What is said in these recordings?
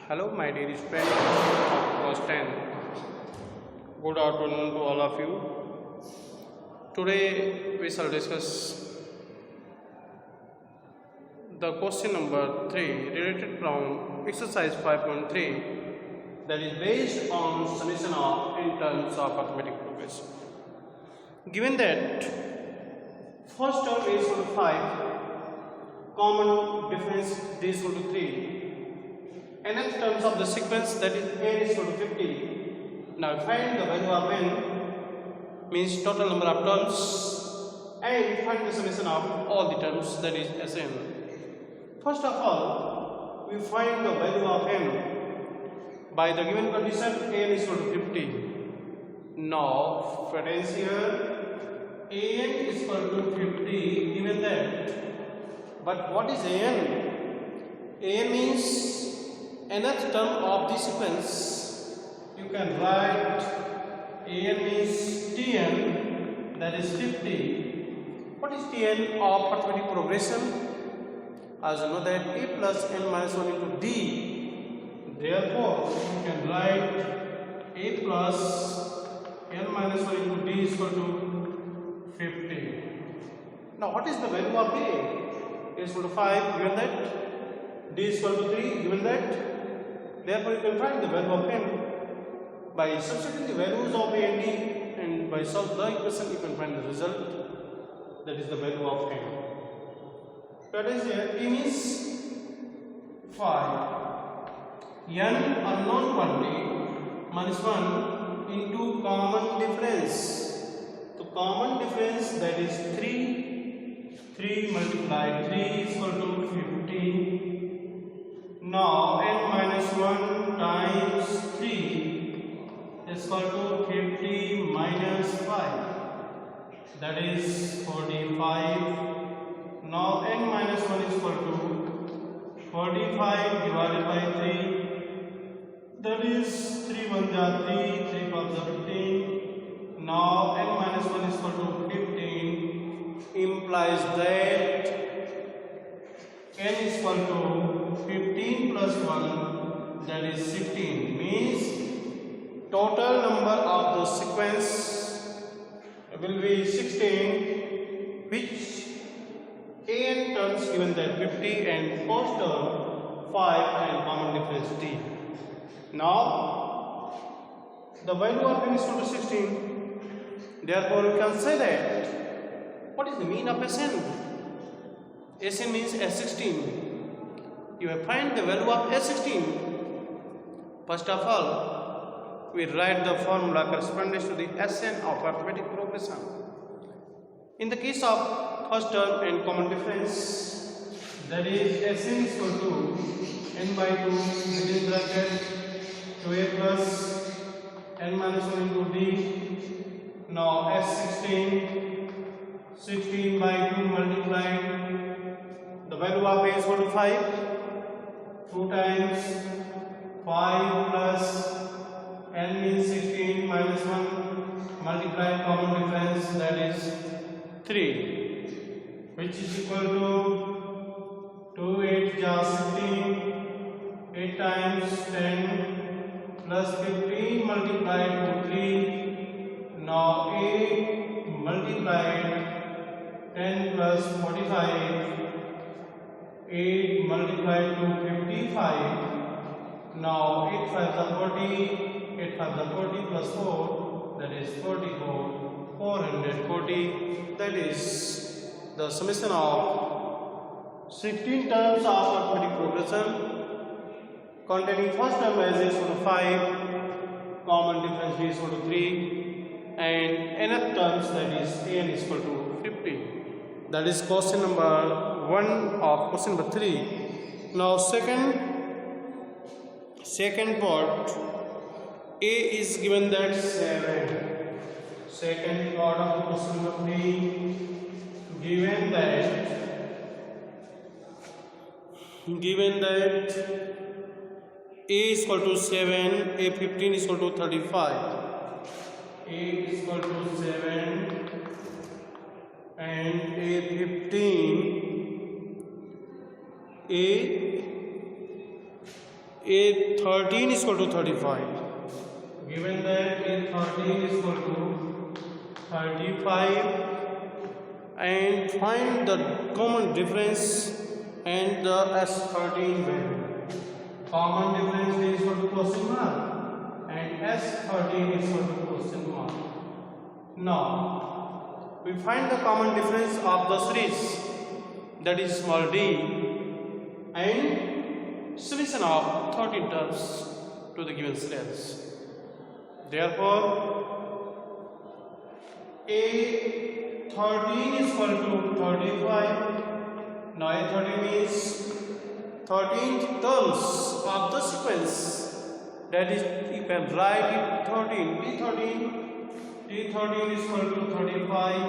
Hello, my dear friends of class 10. Good afternoon to all of you. Today we shall discuss the question number 3 related from exercise 5.3, that is based on summation of in terms of arithmetic progression. Given that first term is equal to 5, common difference d is equal to 3, nth terms of the sequence, that is n is equal to 50. Now find the value of n, means total number of terms, and find the summation of all the terms, that is Sn. First of all, we find the value of n by the given condition n is equal to 50. Now potential an is equal to 50 given that. But what is an? An means nth term of the sequence. You can write an means Tn, that is 50. What is Tn of arithmetic progression? As you know that a plus n minus 1 into d. Therefore, you can write a plus n minus 1 into d is equal to 50. Now, what is the value of a? A is equal to 5 given that, d is equal to 3 given that. Therefore, you can find the value of n by substituting the values of a and d, and by solving the equation you can find the result, that is the value of n. That is here t means 5, n unknown quantity minus 1 into common difference. So common difference, that is 3 multiplied 3 is equal to 15. Now n minus 1 times 3 is equal to 50 minus 5, that is 45. Now n minus 1 is equal to 45 divided by 3, that is 3 1 ja 3, 3 5 ja 15. Now n minus 1 is equal to 15, implies that n is equal to 15 plus 1, that is 16, means total number of the sequence will be 16, which an terms given that 50 and first term 5 and common difference d. Now the value of n is equal to 16. Therefore, we can say that what is the mean of Sn? Sn means S16. You will find the value of S16. First of all, we write the formula corresponding to the Sn of arithmetic progression. In the case of first term and common difference, that is Sn is equal to n by 2 within bracket 2a plus n minus 1 into d. Now S16, 16 by 2 multiplied, the value of a is equal to 5, 2 times 5 plus n means 16 minus 1 multiplied common difference, that is 3, which is equal to 2 8 ja 16, 8 times 10 plus 15 multiplied to 3. Now 8 multiplied 10 plus 45, 8 multiplied to 55. Now 8 5 are 40, 8 5 are 40 plus 4, that is 44, 440. That is the summation of 16 terms of arithmetic progression, containing first term as is equal to 5, common difference d is equal to 3, and nth terms, that is n is equal to 50. That is question number 1 of question number 3. Now second part, a is given that 7. Second part of question number 3, given that a is equal to 7, a 15 is equal to 35. A is equal to 7 and a 15, a A13 is equal to 35. Given that A13 is equal to 35, and find the common difference and the S13 value. Common difference is equal to question mark and S13 is equal to question mark. Now we find the common difference of the series, that is small d, and summation of 13 terms to the given series. Therefore A13 is equal to 35. Now A13 means 13 terms of the sequence, that is you can write it 13. T13 is equal to 35.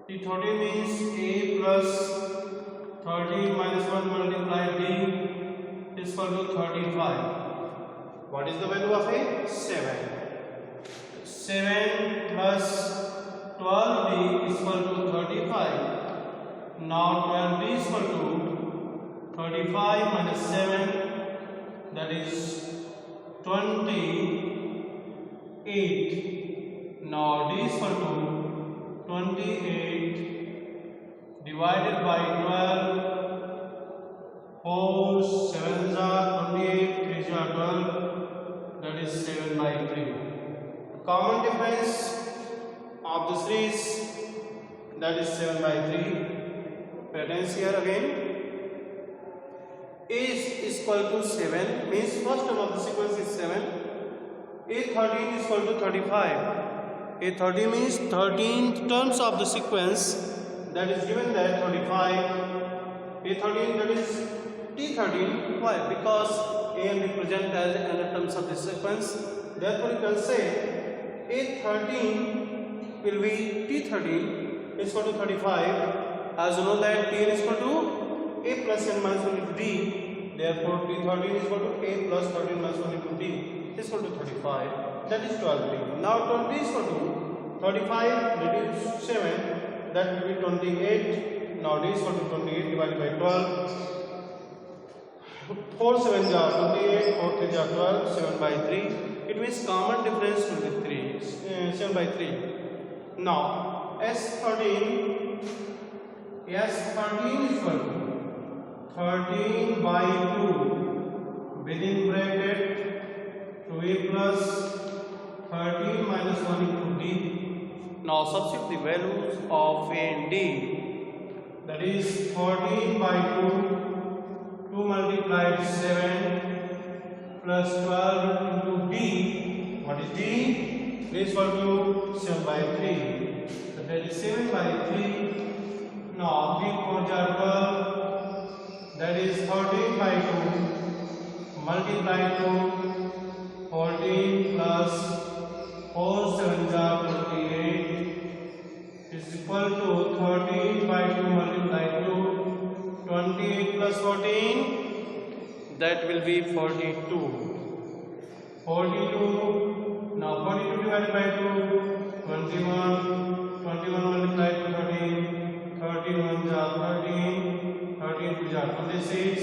T13 means A plus 13 minus 1 multiplied D is equal to 35. What is the value of A? 7. 7 plus 12D is equal to 35. Now 12D is equal to 35 minus 7, that is 28. Now D is equal to 28 divided by 12. 4 7s are 28, 3s are 12, that is 7 by 3. Common difference of the series, that is 7 by 3. Pay attention here again. A is equal to 7 means first term of the sequence is 7. A13 is equal to 35. A13 means 13 terms of the sequence, that is given that 35. A13, that is T13. Why? Because A and B present as another terms of the sequence. Therefore you can say A13 will be T13 is equal to 35. As you know that Tn is equal to A plus n minus 1 into D. Therefore T13 is equal to A plus 13 minus 1 into D is equal to 35. That is 12D. Now 12D is equal to 35 reduce 7, that will be 28. Now D is equal to 28 divided by 12. 4 7 are 28, 4 3 are 12, 7 by 3. It means common difference will be 7 by 3. Now S13 is equal to 13 by 2 within bracket 2A plus 13 minus 1 into D. Now substitute the values of A and D, that is 14 by 2 multiplied 7 plus 12 into D. What is D? D is equal to 7 by 3. So that is 7 by 3. Now 3 4s are 12, that is 13 by 2 multiplied to 14 plus 4 7s are 28 is equal to 13 by 2 multiplied to 28 plus 14, that will be 42. 42. Now 42 divided by 2, 21. 21 multiplied to 13. 13 1s are 13, 13 2s are 26,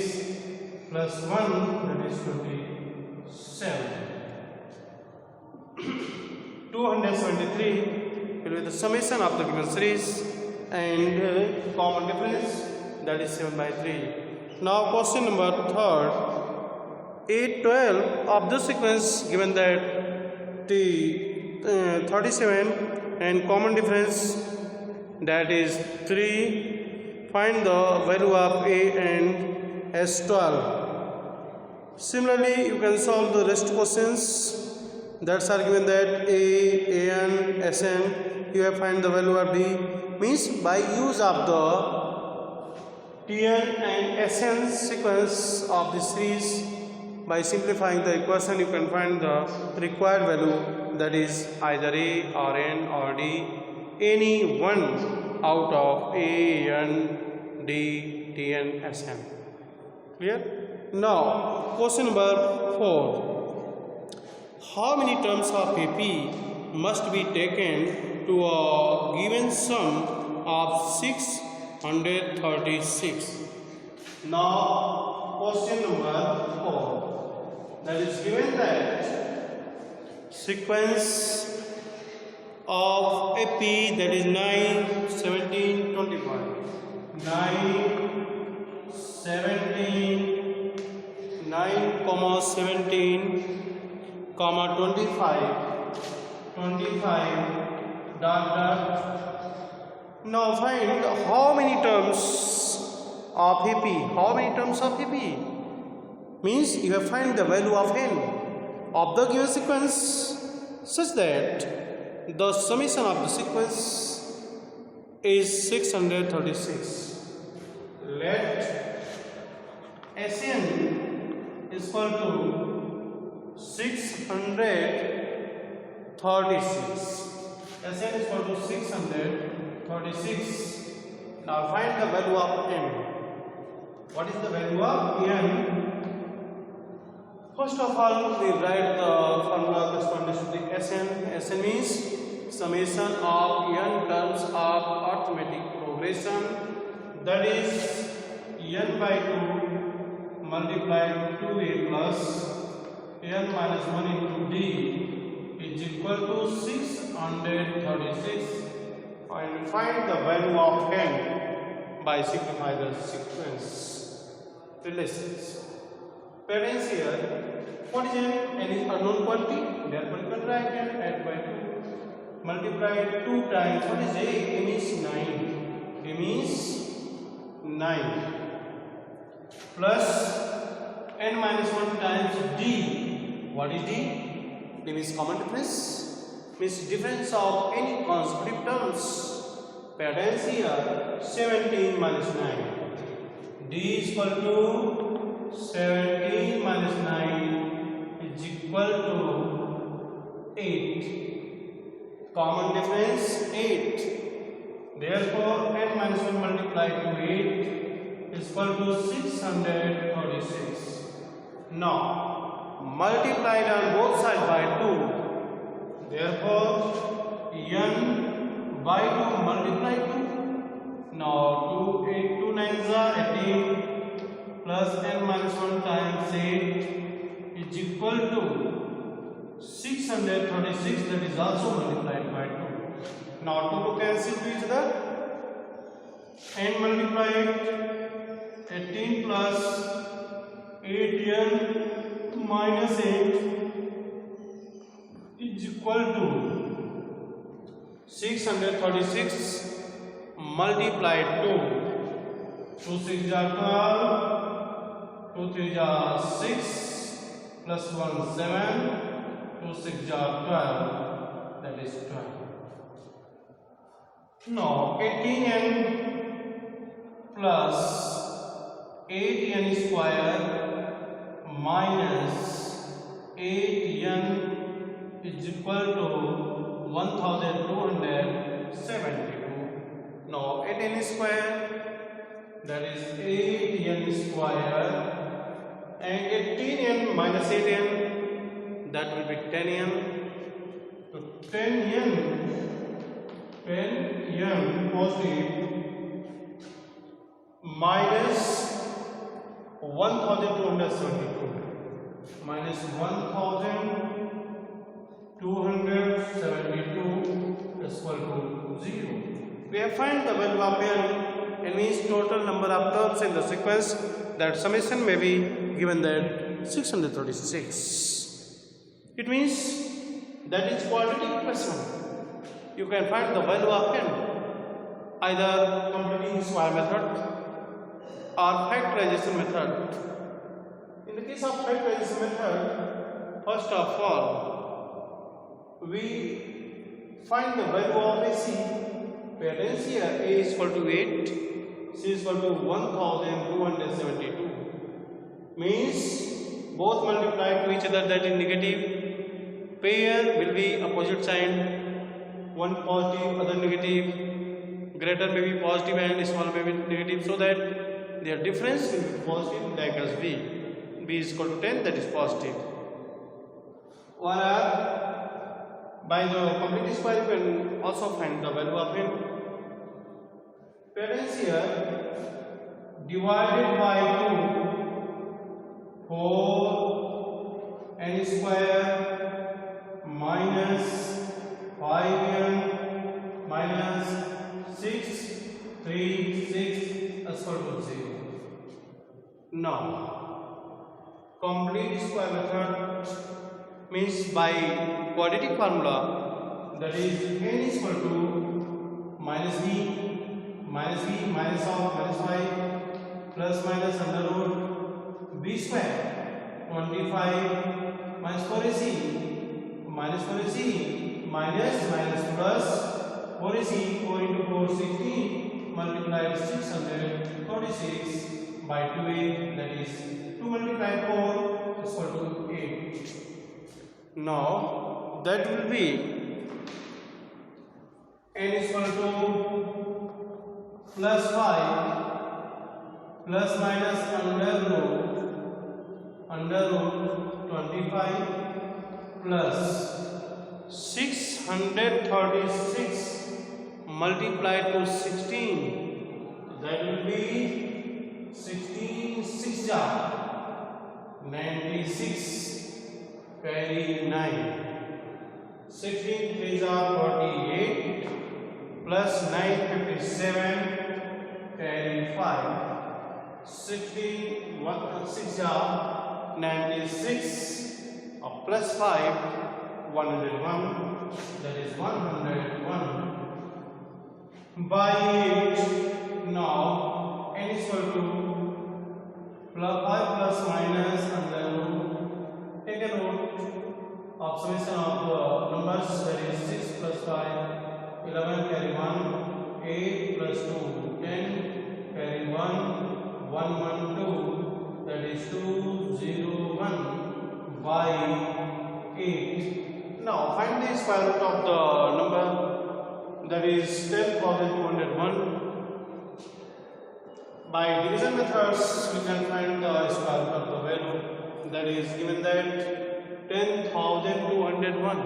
plus 1, that is 27. 273 will be the summation of the given series and common difference, that is 7 by 3. Now question number 3rd. A12 of the sequence given that T37 and common difference, that is 3. Find the value of A and S12. Similarly, you can solve the rest questions that are given that A, An, Sn. You have find the value of D. Means by use of the Tn and Sn sequence of the series, by simplifying the equation, you can find the required value, that is either A or N or D. Any one out of A, N, D, T, N, S, N. Clear? Now, question number 4. How many terms of AP must be taken to a given sum of 636? Now, question number 4. that is given that sequence of a p that is 9, 17, 25. 9, 17, 9, 17, 25, 25, dot dot. Now find how many terms of AP. How many terms of AP? Means you have find the value of n of the given sequence such that the summation of the sequence is 636. Let Sn is equal to 636. Sn is equal to 636. Now find the value of n. What is the value of n? First of all, we write the formula corresponding to the Sn. Sn means summation of n terms of arithmetic progression, that is n by 2 multiplied 2a plus n minus 1 into d is equal to 636, and find the value of n by simplify the sequence relations. Parents here, what is n? N is unknown quantity, therefore you can write n add by 2 multiplied 2 times what is a? A means 9. A means 9 plus n minus 1 times d. What is d? D means common difference, means difference of any consecutive terms. Parents here 17 minus 9. D is equal to 17 minus 9 is equal to 8. Common difference 8. Therefore n minus 1 multiplied to 8 is equal to 636. Now multiplied on both sides by 2. Therefore n by 2 multiply 2. Now 2 8 2 9s are 18 plus n minus 1 times 8 is equal to 636, that is also multiplied by 2. Now 2 cancel to each other. N multiplied 18 plus 8n minus 8 is equal to 636 multiplied 2. 2 6 are 12, 2 3 are 6 plus 1 7. 2 6 are 12, that is 12. Now 18n plus 8n square minus 8n is equal to 1272. Now 8n square, that is 8n square, and 18n minus 8n, that will be 10n. So 10n positive minus 1272 minus 1272 is equal to 0. We have found the value of n, and means total number of terms in the sequence. That summation may be given that 636. It means that is quadratic equation. You can find the value of n either completing square method or factorization method. In the case of factorization method, first of all, we find the value of AC. Parents here, A is equal to 8, C is equal to 1272. Means both multiplied to each other, that is negative. Pair will be opposite sign, one positive, other negative. Greater may be positive and small may be negative, so that their difference will be positive, like as B. B is equal to 10, that is positive. Whereas by the complete square you can also find the value of n. Parents here, divided by 2, 4, n square minus 5n minus 6 3 6 is equal to 0. Now complete square method means by quadratic formula, that is n is equal to minus b minus of minus 5 plus minus under root b square 25 minus 4ac minus minus plus 4ac 4 into 4 16 multiplied 636 by 2a, that is 2 multiplied 4 is equal to 8. Now that will be n is equal to plus 5 plus minus under root 25 plus 636 multiplied to 16, that will be 16 6 jar 96 carry 9, 16 3 jar 48 plus 9 57 carry 5, 16 6 jar 96 plus 5 101, that is 101 by 8. Now n is equal to plus 5 plus minus under root, take a root of summation of the numbers, that is 6 plus 5 11 carry 1 8 plus 2 10 carry 1 1 1 2, that is 2 0 1 by 8. Now find the square root of the number, that is 10,201. By division methods we can find the square root of the value, that is given that 10,201.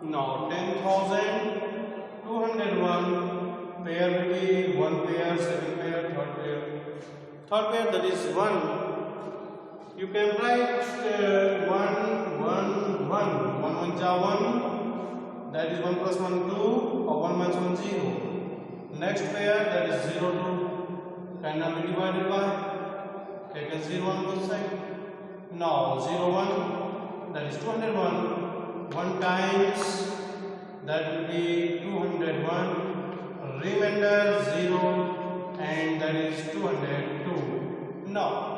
Now 10,201 pair will be 1 pair, second pair, third pair. Third pair, that is 1. You can write 1 1 1 1 ja 1, that is 1 plus 1 2, or 1 minus 1 0. Next pair, that is 0 2, cannot be divided by, take a 0 on both sides. Now 0 1, that is 201, 1 times, that will be 201, remainder 0, and that is 202. Now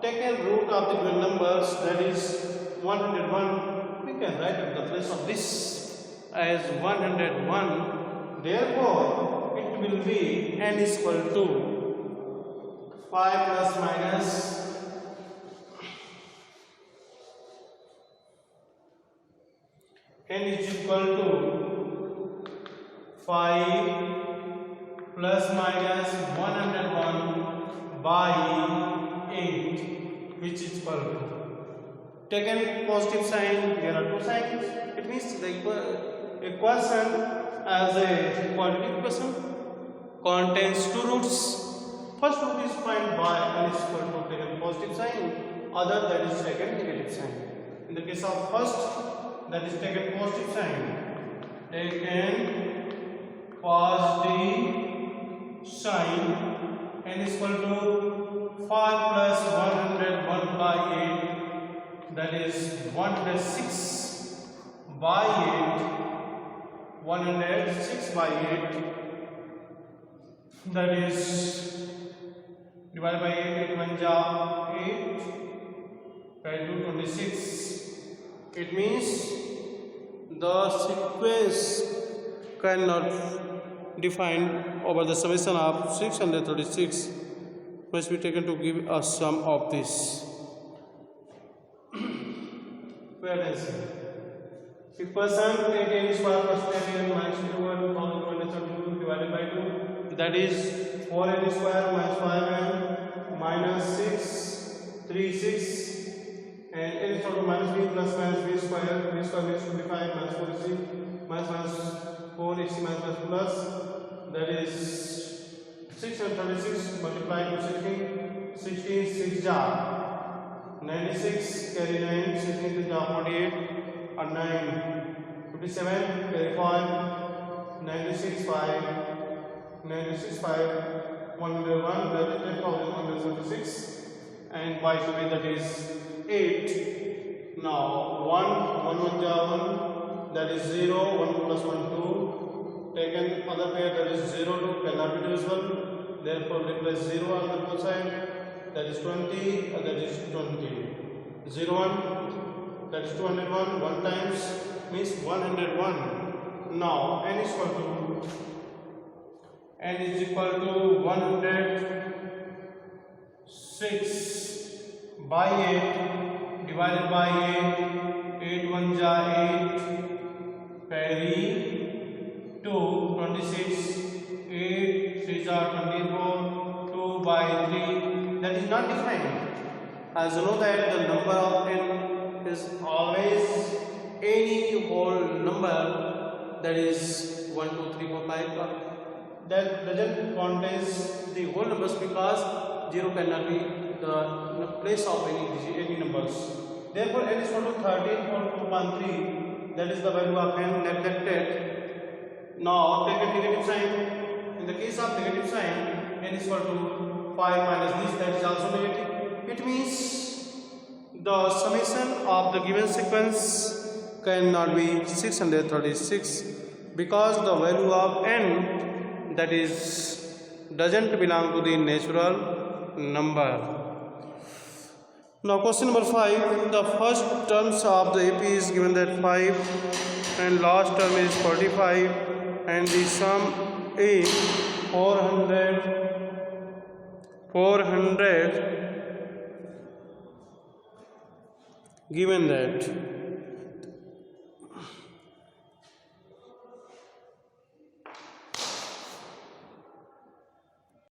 take a root of the given numbers, that is 101. We can write at the place of this as 101. Therefore it will be n is equal to 5 plus minus n is equal to 5 plus minus 101 by 8, which is equal to, taken positive sign, here are two signs, it means the equation as a quadratic equation contains two roots. First root is found by n is equal to, taken positive sign, other that is taken negative sign. In the case of first, that is taken positive sign, taken positive sign, n is equal to 5 plus 101 by 8, that is 106 by 8, 106 by 8, that is divided by 8, 8 1 ja 8, by 2 26. It means the sequence cannot define over the summation of 636 must be taken to give a sum of this. Where is it? Equation 8n square plus 10n minus 21,232 divided by 2, that is 4n square minus 5n minus 6 3 6, and n is equal to minus b plus minus b square means 25 minus 4ac minus 4ac minus plus, that is 636 multiplied to 16 6 jar 96 carry 9, 16 to 48, and 9, 57 carry 5, 96 5, 96 5, 101, that is 10,176, and by the way that is 8. Now 1 ja 1, that is 0, 1 plus 1 2, taken other pair, that is 0 2 cannot be divisible, therefore replace 0 on the both side, that is 20, that is 20. 0 1, that is 201, 1 times means 101. Now n is equal to 106 by 8 divided by 8, 8 1 ja 8, carry 2, 26, 8 3 ja 24, 2 by 3, that is not defined. As you know that the number of n is always any whole number, that is 1 2 3 4 5, that doesn't contain the whole numbers because 0 cannot be the place of any numbers. Therefore n is equal to 13.213, that is the value of n neglected. Now take a negative sign. In the case of negative sign, n is equal to 5 minus this, that is also negative. It means the summation of the given sequence cannot be 636 because the value of n, that is doesn't belong to the natural number. Now question number 5, the first terms of the AP is given that 5 and last term is 45 and the sum is 400 given that